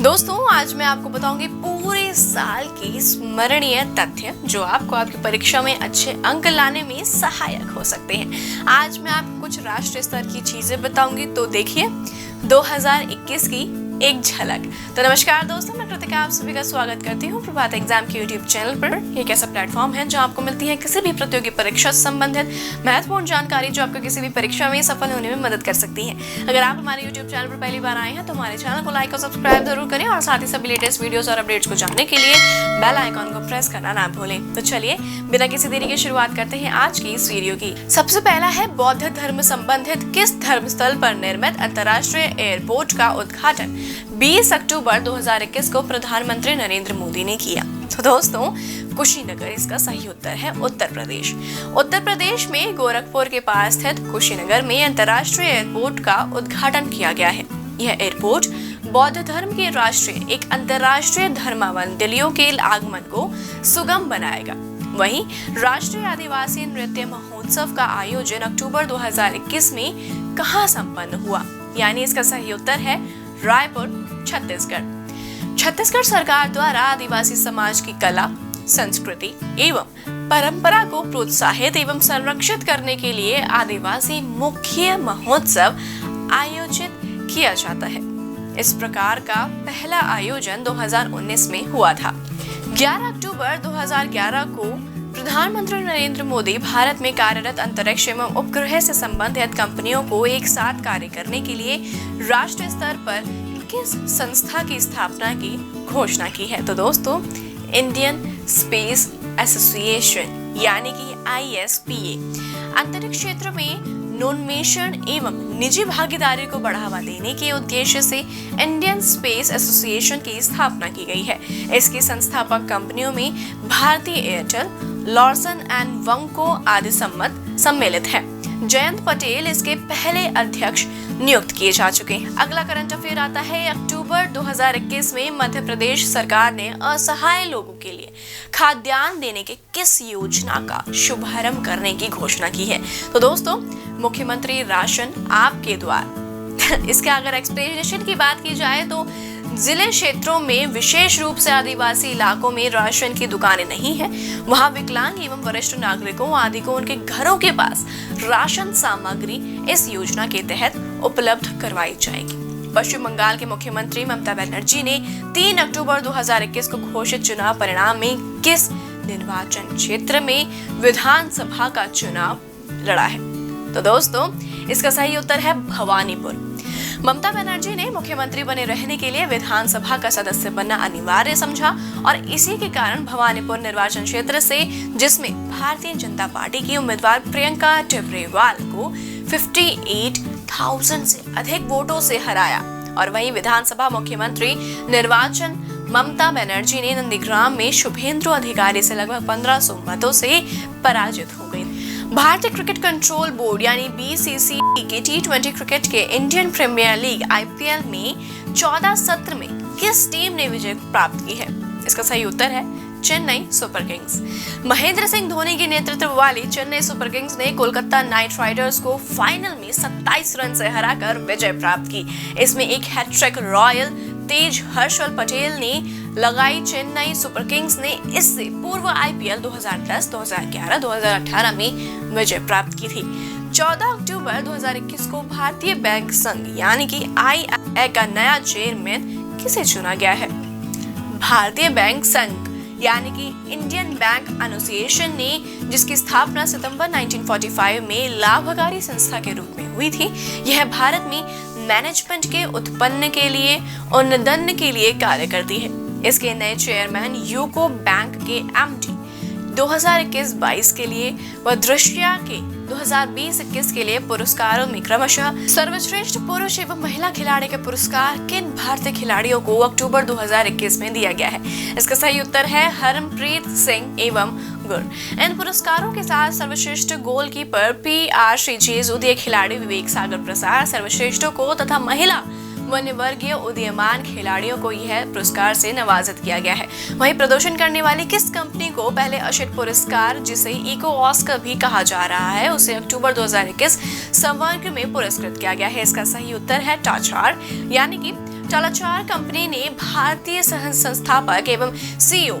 दोस्तों, आज मैं आपको बताऊंगी पूरे साल के स्मरणीय तथ्य जो आपको आपकी परीक्षा में अच्छे अंक लाने में सहायक हो सकते हैं। आज मैं आपको कुछ राष्ट्रीय स्तर की चीजें बताऊंगी, तो देखिए 2021 की एक झलक। तो नमस्कार दोस्तों, मैं कृतिका आप सभी का स्वागत करती हूँ प्रभात एग्जाम के यूट्यूब चैनल पर। एक ऐसा प्लेटफॉर्म है जहाँ आपको मिलती है किसी भी प्रतियोगी परीक्षा से संबंधित महत्वपूर्ण जानकारी जो आपको किसी भी परीक्षा में सफल होने में मदद कर सकती है। अगर आप हमारे यूट्यूब चैनल पर पहली बार आए हैं तो हमारे चैनल को लाइक और सब्सक्राइब जरूर करें और साथ ही सभी लेटेस्ट वीडियोस और अपडेट्स को जानने के लिए बेल आइकॉन को प्रेस करना ना भूलें। तो चलिए बिना किसी देरी के शुरुआत करते हैं आज की इस वीडियो की। सबसे पहला है बौद्ध धर्म संबंधित किस धर्मस्थल पर निर्मित अंतर्राष्ट्रीय एयरपोर्ट का उद्घाटन 20 अक्टूबर 2021 को प्रधानमंत्री नरेंद्र मोदी ने किया। तो दोस्तों, कुशीनगर इसका सही उत्तर है उत्तर प्रदेश। उत्तर प्रदेश में गोरखपुर के पास स्थित कुशीनगर में अंतर्राष्ट्रीय एयरपोर्ट का उद्घाटन किया गया है। यह एयरपोर्ट बौद्ध धर्म के राष्ट्रीय एक अंतर्राष्ट्रीय धर्मावलंबियों के आगमन को सुगम बनाएगा। वहीं राष्ट्रीय आदिवासी नृत्य महोत्सव का आयोजन अक्टूबर 2021 में कहां संपन्न हुआ? यानी इसका सही उत्तर है रायपुर, छत्तीसगढ़। छत्तीसगढ़ सरकार द्वारा आदिवासी समाज की कला, संस्कृति एवं परंपरा को प्रोत्साहित एवं संरक्षित करने के लिए आदिवासी मुख्य महोत्सव आयोजित किया जाता है। इस प्रकार का पहला आयोजन 2019 में हुआ था। 11 अक्टूबर 2011 को प्रधानमंत्री नरेंद्र मोदी भारत में कार्यरत अंतरिक्ष एवं उपग्रह से संबंधित कंपनियों को एक साथ कार्य करने के लिए राष्ट्रीय स्तर पर किस संस्था की स्थापना की घोषणा की है? तो दोस्तों, इंडियन स्पेस एसोसिएशन यानी कि ISPA अंतरिक्ष क्षेत्र में नवोन्मेषण एवं निजी भागीदारी को बढ़ावा देने के उद्देश्य से इंडियन स्पेस एसोसिएशन की स्थापना की गई है। इसकी संस्थापक कंपनियों में भारतीय एयरटेल, लॉर्सन एंड वंको आदि सम्मिलित है। जयंत पटेल इसके पहले अध्यक्ष नियुक्त किए जा चुके हैं। अगला करंट अफेयर आता है अक्टूबर 2021 में मध्य प्रदेश सरकार ने असहाय लोगों के लिए खाद्यान्न देने के किस योजना का शुभारंभ करने की घोषणा की है? तो दोस्तों, मुख्यमंत्री राशन आपके द्वार। इसका अगर एक्सप्लेनेशन की बात की जाए तो जिले क्षेत्रों में विशेष रूप से आदिवासी इलाकों में राशन की दुकानें नहीं है, वहां विकलांग एवं वरिष्ठ नागरिकों आदि को उनके घरों के पास राशन सामग्री इस योजना के तहत उपलब्ध करवाई जाएगी। पश्चिम बंगाल के मुख्यमंत्री ममता बनर्जी ने 3 अक्टूबर 2021 को घोषित चुनाव परिणाम में किस निर्वाचन क्षेत्र में विधानसभा का चुनाव लड़ा है? तो दोस्तों, इसका सही उत्तर है भवानीपुर। ममता बनर्जी ने मुख्यमंत्री बने रहने के लिए विधानसभा का सदस्य बनना अनिवार्य समझा और इसी के कारण भवानीपुर निर्वाचन क्षेत्र से, जिसमें भारतीय जनता पार्टी की उम्मीदवार प्रियंका टिब्रेवाल को 58,000 से अधिक वोटों से हराया। और वहीं विधानसभा मुख्यमंत्री निर्वाचन ममता बनर्जी ने नंदीग्राम में शुभेंद्ु अधिकारी से लगभग 1500 मतों से पराजित हो गई। भारतीय क्रिकेट कंट्रोल बोर्ड यानी BCCI के T20 क्रिकेट के इंडियन प्रीमियर लीग IPL में 14 सत्र में किस टीम ने विजय प्राप्त की है? इसका सही उत्तर है चेन्नई सुपर किंग्स। महेंद्र सिंह धोनी के नेतृत्व वाली चेन्नई सुपर किंग्स ने कोलकाता नाइट राइडर्स को फाइनल में 27 रन से हराकर विजय प्राप्त की। इसमें एक हैट्रिक रॉयल तेज हर्षल पटेल ने लगाई। चेन्नई सुपर किंग्स ने इससे पूर्व IPL 2010, 2011, 2018 में विजय प्राप्त की थी। 14 अक्टूबर 2021 को भारतीय बैंक संघ यानी कि IIA का नया चेयरमैन किसे चुना गया है? भारतीय बैंक संघ यानी कि इंडियन बैंक एसोसिएशन ने, जिसकी स्थापना सितंबर 1945 में लाभकारी संस्था के रूप में हुई थी, यह भारत में मैनेजमेंट के उत्पन्न के लिए उन्नयन के लिए कार्य करती है। इसके नए चेयरमैन यूको बैंक के MD 2021-22 के लिए व दृश्या के 2020-21 के लिए पुरस्कारों में क्रमशः सर्वश्रेष्ठ पुरुष एवं महिला खिलाड़ी के पुरस्कार किन भारतीय खिलाड़ियों को अक्टूबर 2021 में दिया गया है? इसका सही उत्तर है हरमप्रीत सिंह एवं गुर। इन पुरस्कारों के साथ सर्वश्रेष्ठ गोलकीपर PR श्रीजेश, उदय खिलाड़ी विवेक सागर प्रसाद, सर्वश्रेष्ठों को तथा महिला वन्य वर्गीय उदीयमान खिलाड़ियों को यह पुरस्कार से नवाजित किया गया है। वहीं प्रदर्शन करने वाली किस कंपनी को पहले अशिट पुरस्कार, जिसे इको ऑस्कर भी कहा जा रहा है, उसे अक्टूबर 2021 संवर्ग में पुरस्कृत किया गया है? इसका सही उत्तर है टाचार, यानी कि टाटाचार कंपनी ने भारतीय सह संस्थापक एवं सीईओ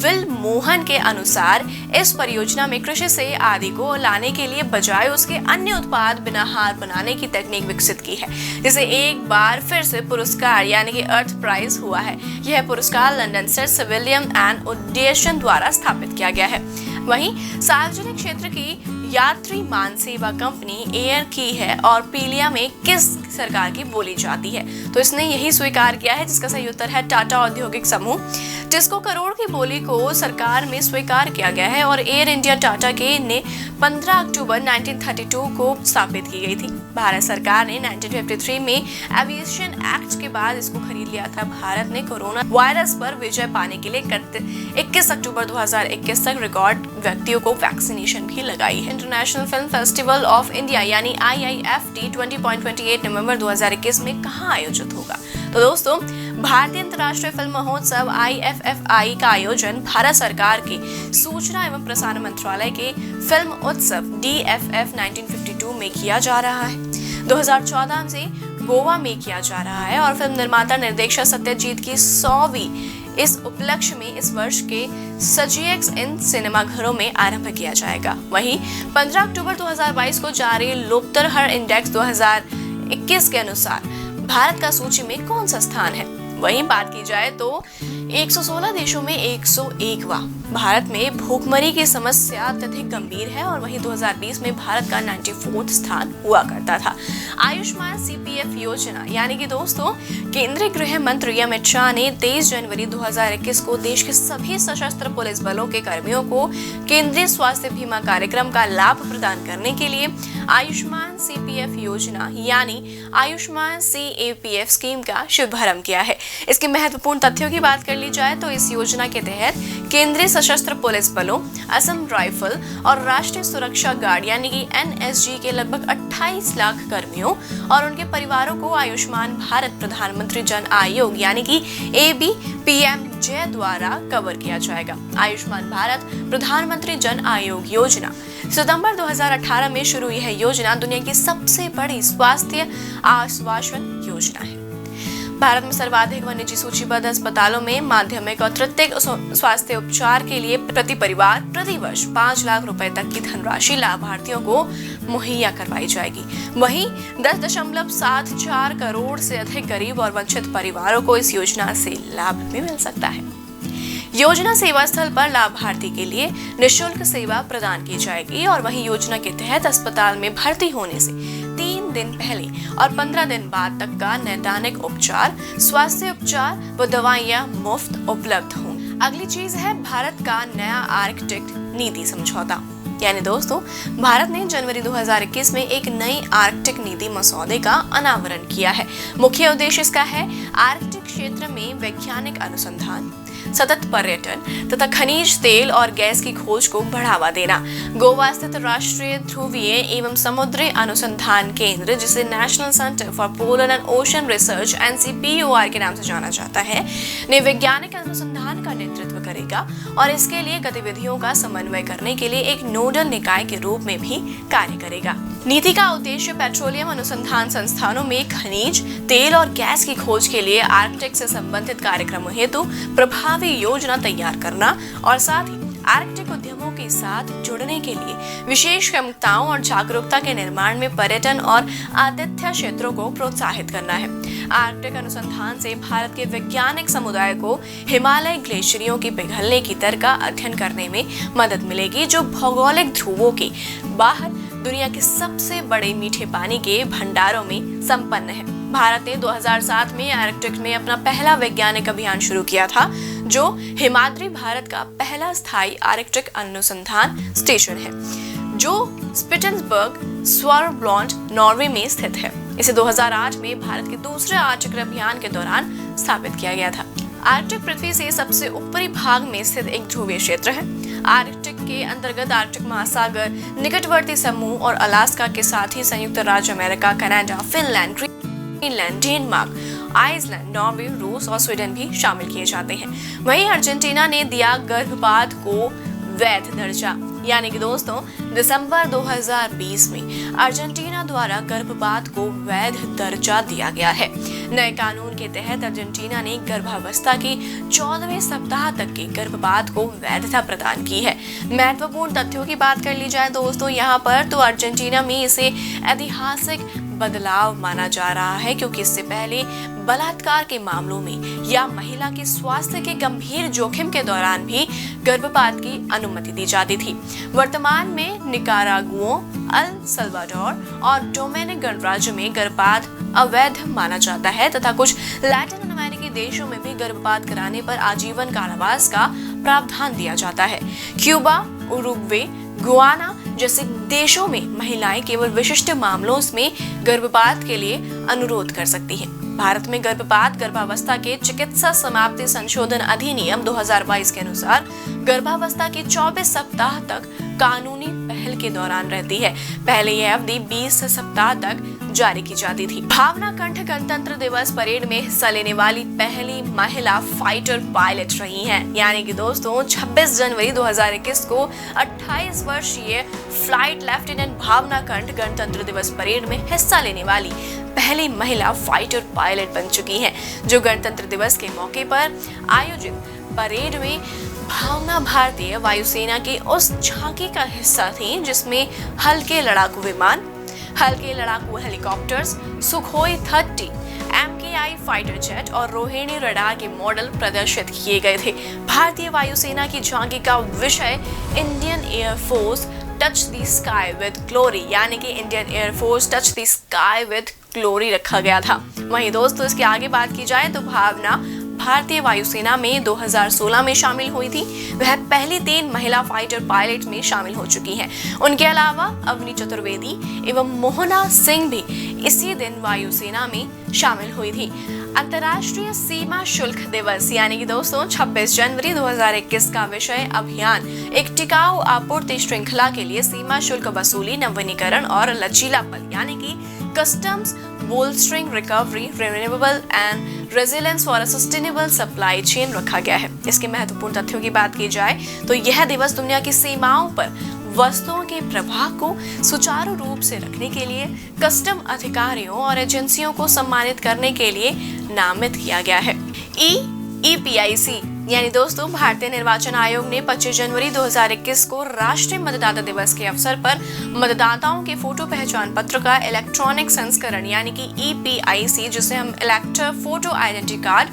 विल मोहन के अनुसार इस परियोजना में कृषि से आदि को लाने के लिए बजाय उसके अन्य उत्पाद बिना हाथ बनाने की तकनीक विकसित की है, जिसे एक बार फिर से पुरस्कार यानी कि अर्थ प्राइज हुआ है। यह पुरस्कार लंदन स्थित सिविलियन एंड एविएशन द्वारा स्थापित किया गया है। वहीं सार्वजनिक क्षेत्र की यात्री मान सेवा कंपनी एयर की है और पीलिया में किस सरकार की बोली जाती है, तो इसने यही स्वीकार किया है, जिसका सही उत्तर है टाटा औद्योगिक समूह। टिस्को करोड़ की बोली को सरकार में स्वीकार किया गया है और एयर इंडिया टाटा के ने 15 अक्टूबर 1932 को स्थापित की गई थी। भारत सरकार ने 1953 में एविएशन एक्ट के बाद इसको खरीद लिया था। भारत ने कोरोना वायरस पर विजय पाने के लिए 21 अक्टूबर 2021 तक रिकॉर्ड व्यक्तियों को वैक्सीनेशन भी लगाई है। International film festival of India यानी IIFT 20.28 नवंबर 2021 में कहाँ आयोजित होगा? तो दोस्तों, भारतीय अंतर्राष्ट्रीय फिल्म महोत्सव IFFI का आयोजन भारत सरकार के सूचना एवं प्रसारण मंत्रालय के फिल्म उत्सव DFF 1952 में किया जा रहा है। 2014 से गोवा में किया जा रहा है और फिल्म निर्माता निर्देशक सत्यजीत की 100वीं इस उपलक्ष्य में इस वर्ष के सजीएक्स इन सिनेमाघरों में आरंभ किया जाएगा। वहीं 15 अक्टूबर 2022 को जारी लोकतरहर इंडेक्स 2021 के अनुसार भारत का सूची में कौन सा स्थान है? वहीं बात की जाए तो 116 देशों में 101वां। भारत में भूखमरी की समस्या अत्यधिक गंभीर है और वहीं 2020 में भारत का 94वां स्थान हुआ करता था। आयुष्मान CPF योजना यानी कि दोस्तों, केंद्रीय गृह मंत्री अमित शाह ने 23 जनवरी 2021 को देश के सभी सशस्त्र पुलिस बलों के कर्मियों को केंद्रीय स्वास्थ्य बीमा कार्यक्रम का लाभ प्रदान करने के लिए आयुष्मान CPF योजना यानी आयुष्मान CAPF स्कीम का शुभारंभ किया है। इसके महत्वपूर्ण तथ्यों की बात कर ली जाए तो इस योजना के तहत केंद्रीय सशस्त्र पुलिस बलों, असम राइफल और राष्ट्रीय सुरक्षा गार्ड यानी कि NSG के लगभग 28 लाख कर्मियों और उनके परिवारों को आयुष्मान भारत प्रधानमंत्री जन आयोग यानी कि ABPMJ द्वारा कवर किया जाएगा। आयुष्मान भारत प्रधानमंत्री जन आयोग योजना सितंबर 2018 में शुरू। यह योजना दुनिया की सबसे बड़ी स्वास्थ्य आश्वासन योजना है। भारत में सर्वाधिक वन्यजीव सूचीबद्ध अस्पतालों में माध्यमिक और तृतीयक स्वास्थ्य उपचार के लिए प्रति परिवार प्रति वर्ष 5 लाख रुपए तक की धनराशि लाभार्थियों को मुहैया करवाई जाएगी। वहीं 10.74 करोड़ से अधिक गरीब और वंचित परिवारों को इस योजना से लाभ भी मिल सकता है। योजना सेवा स्थल पर लाभार्थी के लिए निःशुल्क सेवा प्रदान की जाएगी और वहीं योजना के तहत अस्पताल में भर्ती होने से 3 दिन पहले और 15 दिन बाद तक का नैदानिक उपचार, स्वास्थ्य उपचार व दवाइयां मुफ्त उपलब्ध हों। अगली चीज है भारत का नया आर्कटिक नीति समझौता। यानी दोस्तों, भारत ने जनवरी 2021 में एक नई आर्कटिक नीति मसौदे का अनावरण किया है। मुख्य उद्देश्य इसका है आर्कटिक क्षेत्र में वैज्ञानिक अनुसंधान, सतत पर्यटन तथा खनिज तेल और गैस की खोज को बढ़ावा देना। गोवा स्थित राष्ट्रीय ध्रुवीय एवं समुद्री अनुसंधान केंद्र, जिसे national centre for polar and ocean research NCPOR के नाम से जाना जाता है, ने वैज्ञानिक अनुसंधान का नेतृत्व करेगा और इसके लिए गतिविधियों का समन्वय करने के लिए एक नोडल निकाय के रूप में भी कार्य करेगा। नीति का उद्देश्य पेट्रोलियम अनुसंधान संस्थानों में खनिज तेल और गैस की खोज के लिए आर्कटिक से संबंधित कार्यक्रमों हेतु प्रभावी योजना तैयार करना और साथ ही आर्कटिक उद्यमों के साथ जुड़ने के लिए विशेष क्षमताओं और जागरूकता के निर्माण में पर्यटन और आतिथ्य क्षेत्रों को प्रोत्साहित करना है। आर्कटिक अनुसंधान से भारत के वैज्ञानिक समुदाय को हिमालय ग्लेशियरों की पिघलने की दर का अध्ययन करने में मदद मिलेगी, जो भौगोलिक ध्रुवों के बाहर दुनिया के सबसे बड़े मीठे पानी के भंडारों में संपन्न है। भारत ने 2007 में आर्कटिक में अपना पहला वैज्ञानिक अभियान शुरू किया था, जो हिमाद्री भारत का पहला स्थायी आर्कटिक अनुसंधान स्टेशन है, जो स्पिटसबर्ग स्वारब्लॉन्ड नॉर्वे में स्थित है। इसे 2008 में भारत के दूसरे आर्कटिक अभियान के दौरान स्थापित किया गया था। आर्कटिक पृथ्वी से सबसे ऊपरी भाग में स्थित एक ध्रुवीय क्षेत्र है। आर्कटिक के अंतर्गत आर्कटिक महासागर, निकटवर्ती समूह और अलास्का के साथ ही संयुक्त राज्य America, Canada, Finland, Greenland, Denmark, Iceland, Norway, रूस और स्वीडन भी शामिल किए जाते हैं। वहीं अर्जेंटीना ने दिया गर्भपात को वैध दर्जा। यानी कि दोस्तों, दिसंबर 2020 में अर्जेंटीना अर्जेंटीना द्वारा गर्भपात को वैध दर्जा दिया गया है। नए कानून के तहत अर्जेंटीना ने गर्भावस्था के 14वें सप्ताह तक के गर्भपात को वैधता प्रदान की है। महत्वपूर्ण तथ्यों की बात कर ली जाए दोस्तों यहाँ पर, तो अर्जेंटीना में इसे ऐतिहासिक बदलाव माना जा रहा है, क्योंकि इससे पहले बलात्कार के मामलों में या महिला के स्वास्थ्य के गंभीर जोखिम के दौरान भी गर्भपात की अनुमति दी जाती थी। वर्तमान में निकारागुआ, अल सल्वाडोर और डोमिनिक गणराज्य में गर्भपात अवैध माना जाता है तथा कुछ लैटिन अमेरिकी देशों में भी गर्भपात कराने पर आजीवन कारावास का प्रावधान दिया जाता है। क्यूबा, उरुग्वे, गुआना जैसे देशों में महिलाएं केवल विशिष्ट मामलों में गर्भपात के लिए अनुरोध कर सकती हैं। भारत में गर्भपात गर्भावस्था के चिकित्सा समाप्ति संशोधन अधिनियम 2022 के अनुसार गर्भावस्था के 24 सप्ताह तक कानूनी पहल के दौरान रहती है। पहले यह अवधि 20 सप्ताह तक जारी की जाती थी। भावना कंठ गणतंत्र दिवस परेड में हिस्सा लेने वाली पहली महिला फाइटर पायलट रही हैं। यानी कि दोस्तों 26 जनवरी 2021 को 28 वर्षीय फ्लाइट लेफ्टिनेंट भावना कंठ गणतंत्र दिवस परेड में हिस्सा लेने वाली पहली महिला फाइटर पायलट बन चुकी हैं, जो गणतंत्र दिवस के मौके पर आयोजित परेड में भावना भारतीय वायुसेना की उस झांकी का हिस्सा थी जिसमें हल्के लड़ाकू विमान, हल्के लड़ाकू helicopters, Sukhoi 30, MKI fighter jet और रोहिणी रडार के मॉडल प्रदर्शित किए गए थे। भारतीय वायुसेना की झांकी का विषय Indian air force touch the sky with glory, यानी कि Indian air force touch the sky with glory रखा गया था। वहीं दोस्तों इसके आगे बात की जाए तो भावना भारतीय वायुसेना में 2016 में शामिल हुई थी। वह पहली 3 महिला फाइटर पायलट में शामिल हो चुकी हैं। उनके अलावा अवनी चतुर्वेदी एवं मोहना सिंह भी इसी दिन वायुसेना में शामिल हुई थी। अंतर्राष्ट्रीय सीमा शुल्क दिवस यानी कि दोस्तों 26 जनवरी 2021 का विषय अभियान एक टिकाऊ आपूर्ति श्रृंखला के लिए सीमा शुल्क वसूली, नवीनीकरण और लचीलापन यानी कि customs bolstering recovery, renewable and resilience for a sustainable supply chain रखा गया है। इसके महत्वपूर्ण तथ्यों की बात की जाए तो यह दिवस दुनिया की सीमाओं पर वस्तुओं के प्रवाह को सुचारू रूप से रखने के लिए कस्टम अधिकारियों और एजेंसियों को सम्मानित करने के लिए नामित किया गया है। EPIC यानी दोस्तों भारतीय निर्वाचन आयोग ने 25 जनवरी 2021 को राष्ट्रीय मतदाता दिवस के अवसर पर मतदाताओं के फोटो पहचान पत्र का इलेक्ट्रॉनिक संस्करण यानी कि EPIC जिसे हम इलेक्टर फोटो आइडेंटिटी कार्ड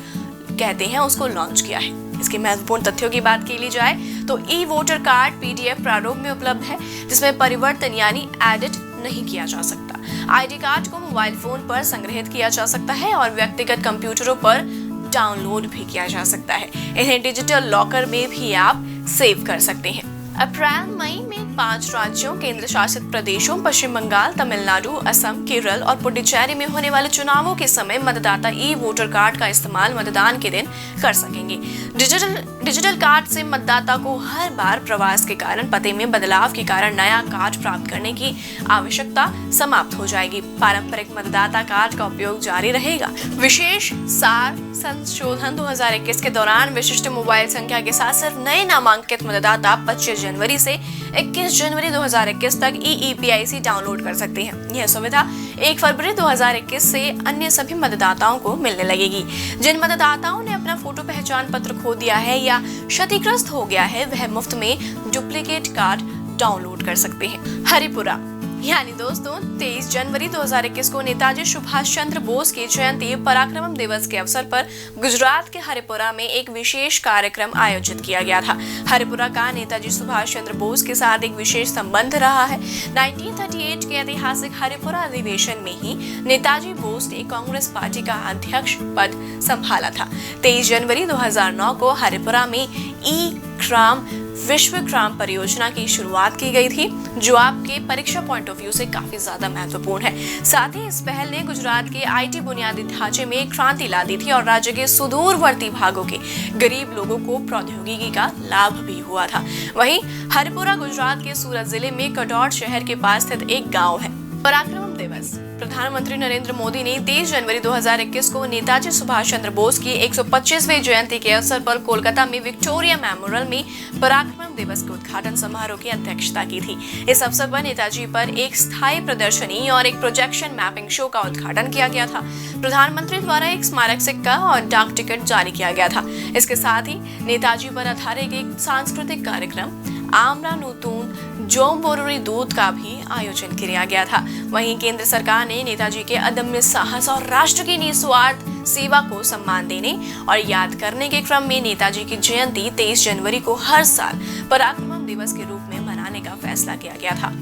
कहते हैं उसको लॉन्च किया है। इसके महत्वपूर्ण तथ्यों की बात की जाए तो वोटर कार्ड PDF प्रारूप में उपलब्ध है, जिसमें परिवर्तन यानी एडिट नहीं किया जा सकता। ID कार्ड को मोबाइल फोन पर संग्रहित किया जा सकता है और व्यक्तिगत कंप्यूटरों पर डाउनलोड भी किया जा सकता है। इन्हें डिजिटल लॉकर में भी आप सेव कर सकते हैं। अप्रैल मई में 5 राज्यों, केंद्र शासित प्रदेशों पश्चिम बंगाल, तमिलनाडु, असम, केरल और पुडुचेरी में होने वाले चुनावों के समय मतदाता वोटर कार्ड का इस्तेमाल मतदान के दिन कर सकेंगे। डिजिटल कार्ड से मतदाता को हर बार प्रवास के कारण, पते में बदलाव के कारण नया कार्ड प्राप्त करने की आवश्यकता समाप्त हो जाएगी। पारंपरिक मतदाता कार्ड का उपयोग जारी रहेगा। विशेष सार संशोधन 2021 के दौरान विशिष्ट मोबाइल संख्या के साथ सिर्फ नए नामांकित मतदाता 25 जनवरी से 21 जनवरी 2021 तक EPIC डाउनलोड कर सकते हैं। यह सुविधा 1 फरवरी 2021 से अन्य सभी मतदाताओं को मिलने लगेगी। जिन मतदाताओं ने अपना फोटो पहचान पत्र खो दिया है या क्षतिग्रस्त हो गया है वह मुफ्त में डुप्लीकेट कार्ड डाउनलोड कर सकते हैं। हरिपुरा यानी दोस्तों 23 जनवरी 2021 को नेताजी सुभाष चंद्र बोस की जयंती पराक्रम दिवस के अवसर पर गुजरात के हरिपुरा में एक विशेष कार्यक्रम आयोजित किया गया था। हरिपुरा का नेताजी सुभाष चंद्र बोस के साथ एक विशेष संबंध रहा है। 1938 के ऐतिहासिक हरिपुरा अधिवेशन में ही नेताजी बोस ने कांग्रेस पार्टी का अध्यक्ष पद संभाला था। 23 जनवरी 2009 को हरिपुरा में ग्राम विश्व ग्राम परियोजना की शुरुआत की गई थी, जो आपके परीक्षा पॉइंट ऑफ व्यू से काफी ज्यादा महत्वपूर्ण है। साथ ही इस पहल ने गुजरात के IT बुनियादी ढांचे में क्रांति ला दी थी और राज्य के सुदूरवर्ती भागों के गरीब लोगों को प्रौद्योगिकी का लाभ भी हुआ था। वहीं हरिपुरा गुजरात के सूरत जिले में कटौट शहर के पास स्थित एक गाँव है। पराक्रम दिवस प्रधानमंत्री नरेंद्र मोदी ने 23 जनवरी 2021 को नेताजी सुभाष चंद्र बोस की 125वीं जयंती के अवसर पर कोलकाता में विक्टोरिया मेमोरियल में पराक्रम दिवस के उद्घाटन समारोह की अध्यक्षता की थी। इस अवसर पर नेताजी पर एक स्थायी प्रदर्शनी और एक प्रोजेक्शन मैपिंग शो का उद्घाटन किया गया था। प्रधानमंत्री द्वारा एक स्मारक सिक्का और डाक टिकट जारी किया गया था। इसके साथ ही नेताजी पर आधारित एक सांस्कृतिक कार्यक्रम आमरा नूतून जोम्बोरुरी दूत का भी आयोजन किया गया था। वहीं केंद्र सरकार ने नेताजी के अदम्य साहस और राष्ट्र की निस्वार्थ सेवा को सम्मान देने और याद करने के क्रम में नेताजी की जयंती 23 जनवरी को हर साल पराक्रम दिवस के रूप में मनाने का फैसला किया गया था।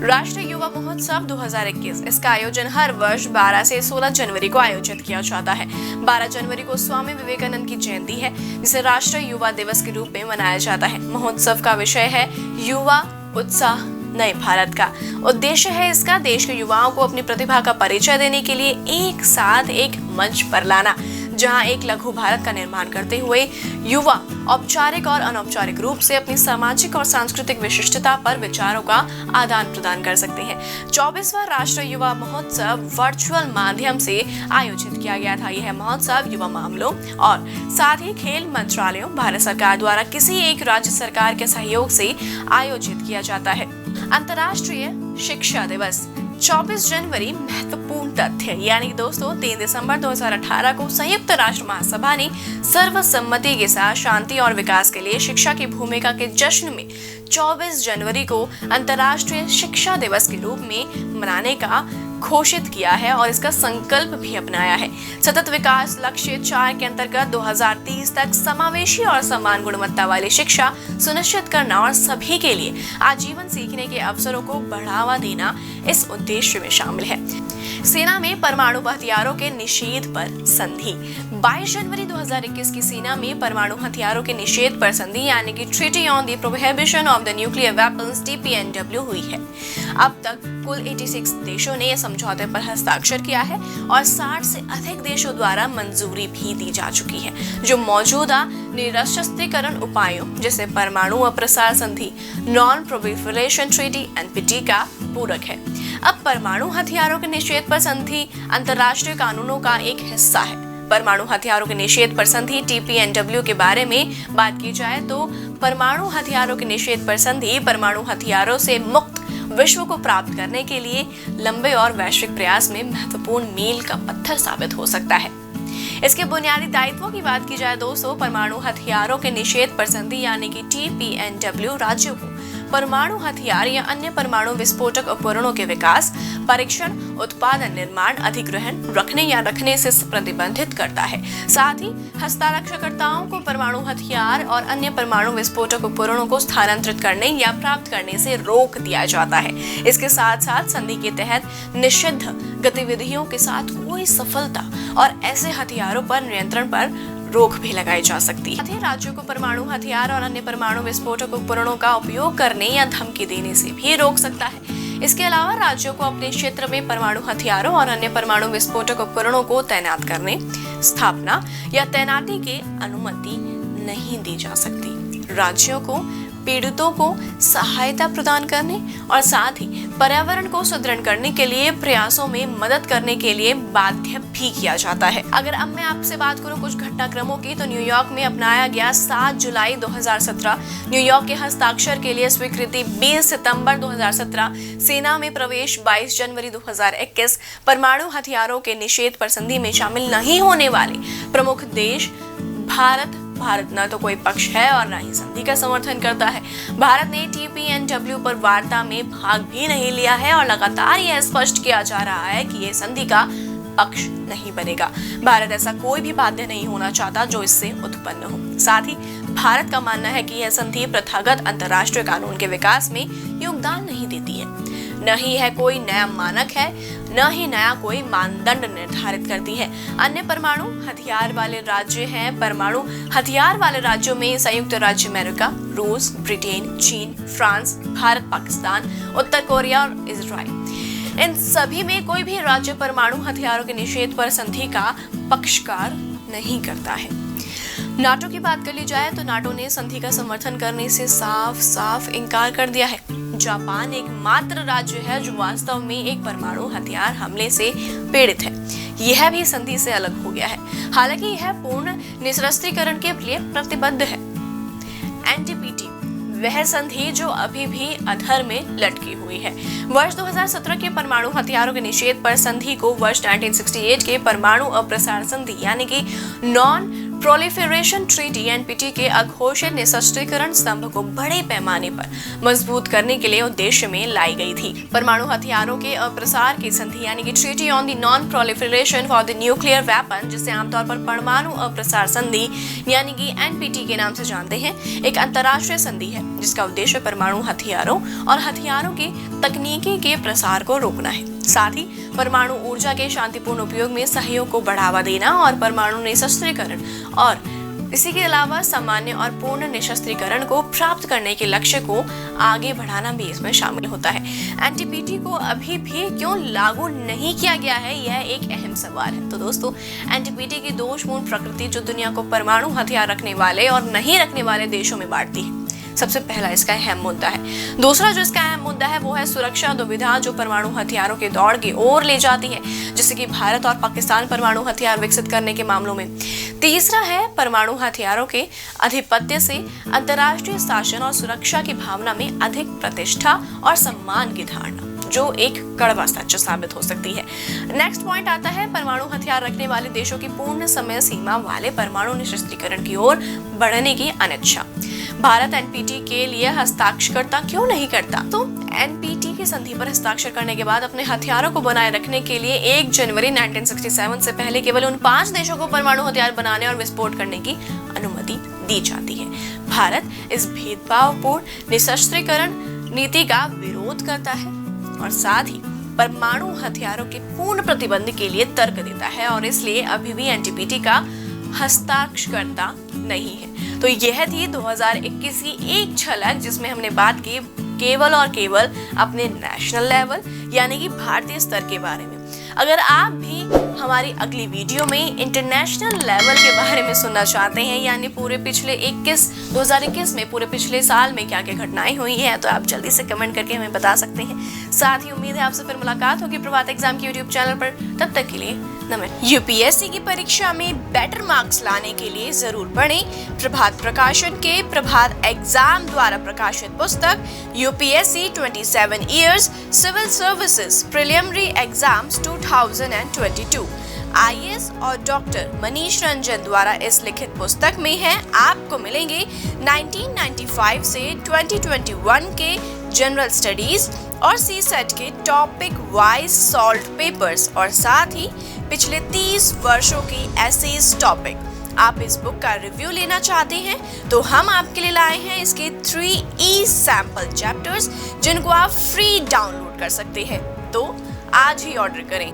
राष्ट्रीय युवा महोत्सव 2021 इसका आयोजन हर वर्ष 12 से 16 जनवरी को आयोजित किया जाता है। 12 जनवरी को स्वामी विवेकानंद की जयंती है, जिसे राष्ट्रीय युवा दिवस के रूप में मनाया जाता है। महोत्सव का विषय है युवा उत्साह नए भारत का। उद्देश्य है इसका देश के युवाओं को अपनी प्रतिभा का परिचय देने के लिए एक साथ एक मंच पर लाना, जहां एक लघु भारत का निर्माण करते हुए युवा औपचारिक और अनौपचारिक रूप से अपनी सामाजिक और सांस्कृतिक विशिष्टता पर विचारों का आदान प्रदान कर सकते हैं। 24वां राष्ट्रीय युवा महोत्सव वर्चुअल माध्यम से आयोजित किया गया था। यह महोत्सव युवा मामलों और साथ ही खेल मंत्रालयों, भारत सरकार द्वारा किसी एक राज्य सरकार के सहयोग से आयोजित किया जाता है। अंतर्राष्ट्रीय शिक्षा दिवस 24 जनवरी महत्वपूर्ण तथ्य यानी दोस्तों 3 दिसंबर 2018 को संयुक्त राष्ट्र महासभा ने सर्वसम्मति के साथ शांति और विकास के लिए शिक्षा की भूमिका के जश्न में 24 जनवरी को अंतर्राष्ट्रीय शिक्षा दिवस के रूप में मनाने का घोषित किया है और इसका संकल्प भी अपनाया है। सतत विकास लक्ष्य 4 के अंतर्गत 2030 तक समावेशी और समान गुणवत्ता वाली शिक्षा सुनिश्चित करना और सभी के लिए आजीवन सीखने के अवसरों को बढ़ावा देना इस उद्देश्य में शामिल है। सेना में परमाणु हथियारों के निषेध पर संधि 22 जनवरी 2021 की सेना में परमाणु हथियारों के निषेध पर संधि यानी कि treaty on the prohibition of the nuclear weapons TPNW हुई है। अब तक कुल 86 देशों ने इस समझौते पर हस्ताक्षर किया है और 60 से अधिक देशों द्वारा मंजूरी भी दी जा चुकी है, जो मौजूदा निरस्त्रीकरण उपायों जैसे परमाणु अप्रसार संधि नॉन प्रोलिफरेशन ट्रीटी NPT का पूरक है। अब परमाणु हथियारों के निषेध पर संधि अंतर्राष्ट्रीय कानूनों का एक हिस्सा है। परमाणु हथियारों के निषेध पर संधि TPNW के बारे में बात की जाए तो परमाणु हथियारों के निषेध पर संधि परमाणु हथियारों से मुक्त विश्व को प्राप्त करने के लिए लंबे और वैश्विक प्रयास में महत्वपूर्ण मील का पत्थर साबित हो सकता है। इसके बुनियादी दायित्वों की बात की जाए दोस्तों, परमाणु हथियारों के निषेध पर संधि यानी कि TPNW राज्यों को परमाणु हथियार या अन्य परमाणु विस्फोटक उपकरणों के विकास, परीक्षण, उत्पादन, निर्माण, अधिग्रहण, रखने या रखने से प्रतिबंधित करता है। साथ ही हस्ताक्षरकर्ताओं को परमाणु हथियार और अन्य परमाणु विस्फोटक उपकरणों को स्थानांतरित करने या प्राप्त करने से रोक दिया जाता है। इसके साथ साथ संधि के तहत निषिद्ध गतिविधियों के साथ कोई सफलता और ऐसे हथियारों पर नियंत्रण पर रोक भी लगाई जा सकती है। राज्यों को परमाणु हथियार और अन्य परमाणु विस्फोटक उपकरणों का उपयोग करने या धमकी देने से भी रोक सकता है। इसके अलावा राज्यों को अपने क्षेत्र में परमाणु हथियारों और अन्य परमाणु विस्फोटक उपकरणों को तैनात करने, स्थापना या तैनाती की अनुमति नहीं दी जा सकती। राज्यों को पीड़ितों को सहायता प्रदान करने और साथ ही पर्यावरण को सुदृढ़ करने के लिए प्रयासों में मदद करने के लिए बाध्य भी किया जाता है। अगर अब मैं आपसे बात करूं कुछ घटनाक्रमों की, तो न्यूयॉर्क में अपनाया गया 7 जुलाई 2017, न्यूयॉर्क के हस्ताक्षर के लिए स्वीकृति 20 सितंबर 2017, सेना में प्रवेश 22 जनवरी 2021, परमाणु हथियारों के निषेध पर संधि में शामिल नहीं होने वाले प्रमुख देश भारत न तो कोई पक्ष है और न ही संधि का समर्थन करता है। भारत ने TPNW पर वार्ता में भाग भी नहीं लिया है और लगातार यह स्पष्ट किया जा रहा है कि यह संधि का पक्ष नहीं बनेगा। भारत ऐसा कोई भी बाध्य नहीं होना चाहता जो इससे उत्पन्न हो। साथ ही भारत का मानना है कि यह संधि प्रथागत अंतर्राष्ट्रीय कानून के विकास में योगदान नहीं देती है, न ही है कोई नया मानक है, न ही नया कोई मानदंड निर्धारित करती है। अन्य परमाणु हथियार वाले राज्य हैं। परमाणु हथियार वाले राज्यों में संयुक्त राज्य अमेरिका, रूस, ब्रिटेन, चीन, फ्रांस, भारत, पाकिस्तान, उत्तर कोरिया और इजराइल। इन सभी में कोई भी राज्य परमाणु हथियारों के निषेध पर संधि का पक्षकार नहीं करता है। नाटो की बात कर ली जाए तो नाटो ने संधि का समर्थन करने से साफ साफ इनकार कर दिया है। जापान एकमात्र राज्य है जो वास्तव में एक परमाणु हथियार हमले से पीड़ित है। यह भी संधि से अलग हो गया है, हालांकि यह पूर्ण निरस्त्रीकरण के लिए प्रतिबद्ध है। एनपीटी वह संधि जो अभी भी अधर में लटकी हुई है। वर्ष 2017 के परमाणु हथियारों के निषेध पर संधि को वर्ष 1968 के परमाणु अप्रसार संधि यानी कि नॉन प्रोलिफरेशन ट्रीटी एनपीटी के अघोषित निरस्त्रीकरण स्तंभ को बड़े पैमाने पर मजबूत करने के लिए उद्देश्य में लाई गई थी। परमाणु हथियारों के अप्रसार की संधि यानी कि treaty on the non proliferation for the nuclear weapon, जिसे आमतौर पर परमाणु अप्रसार संधि यानी कि एनपीटी के नाम से जानते हैं, एक अंतर्राष्ट्रीय संधि है जिसका उद्देश्य परमाणु हथियारों और हथियारों की तकनीकी के प्रसार को रोकना है, साथ ही परमाणु ऊर्जा के शांतिपूर्ण उपयोग में सहयोग को बढ़ावा देना और परमाणु निरस्त्रीकरण और इसी के अलावा सामान्य और पूर्ण निरस्त्रीकरण को प्राप्त करने के लक्ष्य को आगे बढ़ाना भी इसमें शामिल होता है। एनपीटी को अभी भी क्यों लागू नहीं किया गया है, यह एक अहम सवाल है। तो दोस्तों, एनपीटी की दोषपूर्ण प्रकृति जो दुनिया को परमाणु हथियार रखने वाले और नहीं रखने वाले देशों में बांटती है, सबसे पहला इसका अहम मुद्दा है। दूसरा जो इसका अहम मुद्दा है वो है सुरक्षा दुविधा जो परमाणु हथियारों के दौड़ की ओर ले जाती है, जैसे कि भारत और पाकिस्तान परमाणु हथियार विकसित करने के मामलों में। तीसरा है परमाणु हथियारों के आधिपत्य से अंतर्राष्ट्रीय शासन और सुरक्षा की भावना में अधिक प्रतिष्ठा और सम्मान की धारणा, जो एक कड़वा सच साबित हो सकती है। नेक्स्ट पॉइंट आता है परमाणु हथियार रखने वाले देशों की पूर्ण समय सीमा वाले परमाणु निरस्त्रीकरण की ओर बढ़ने की अनिच्छा। भारत एनपीटी के लिए हस्ताक्षरता क्यों नहीं करता? तो एनपीटी की संधि पर हस्ताक्षर करने के बाद अपने हथियारों को बनाए रखने के लिए 1 जनवरी 1967 से पहले केवल उन 5 देशों को परमाणु हथियार बनाने और विस्फोट करने की अनुमति दी जाती है। भारत इस भेदभावपूर्ण निरस्त्रीकरण नीति का विरोध करता है और साथ ही परमाणु हथियारों के पूर्ण प्रतिबंध के लिए तर्क देता है और इसलिए अभी भी एनपीटी का हस्ताक्षरकर्ता नहीं है। तो यह थी 2021 की एक झलक जिसमें हमने बात की केवल और केवल अपने नेशनल लेवल यानी कि भारतीय स्तर के बारे में। अगर आप भी हमारी अगली वीडियो में इंटरनेशनल लेवल के बारे में सुनना चाहते हैं, यानी पूरे पिछले 2021 में पूरे पिछले साल में क्या क्या घटनाएं हुई हैं, तो आप जल्दी से कमेंट करके हमें बता सकते हैं। साथ ही उम्मीद है आपसे फिर मुलाकात होगी प्रभात एग्जाम के यूट्यूब चैनल पर। तब तक के लिए नमस्कार। यूपीएससी की परीक्षा में बेटर मार्क्स लाने के लिए जरूर पढ़ें प्रभात प्रकाशन के प्रभात एग्जाम द्वारा प्रकाशित पुस्तक UPSC 27 years civil services preliminary exams 2022। IAS और डॉक्टर मनीष रंजन द्वारा इस लिखित पुस्तक में है। आपको मिलेंगे 1995 से 2021 के जनरल स्टडीज और सीसेट के टॉपिक वाइज सॉल्व पेपर्स और साथ ही पिछले 30 वर्षों की एसेज टॉपिक। आप इस बुक का रिव्यू लेना चाहते हैं तो हम आपके लिए लाए हैं इसके 3 सैंपल चैप्टर्स जिनको आप फ्री डाउनलोड कर सकते हैं। तो आज ही ऑर्डर करें।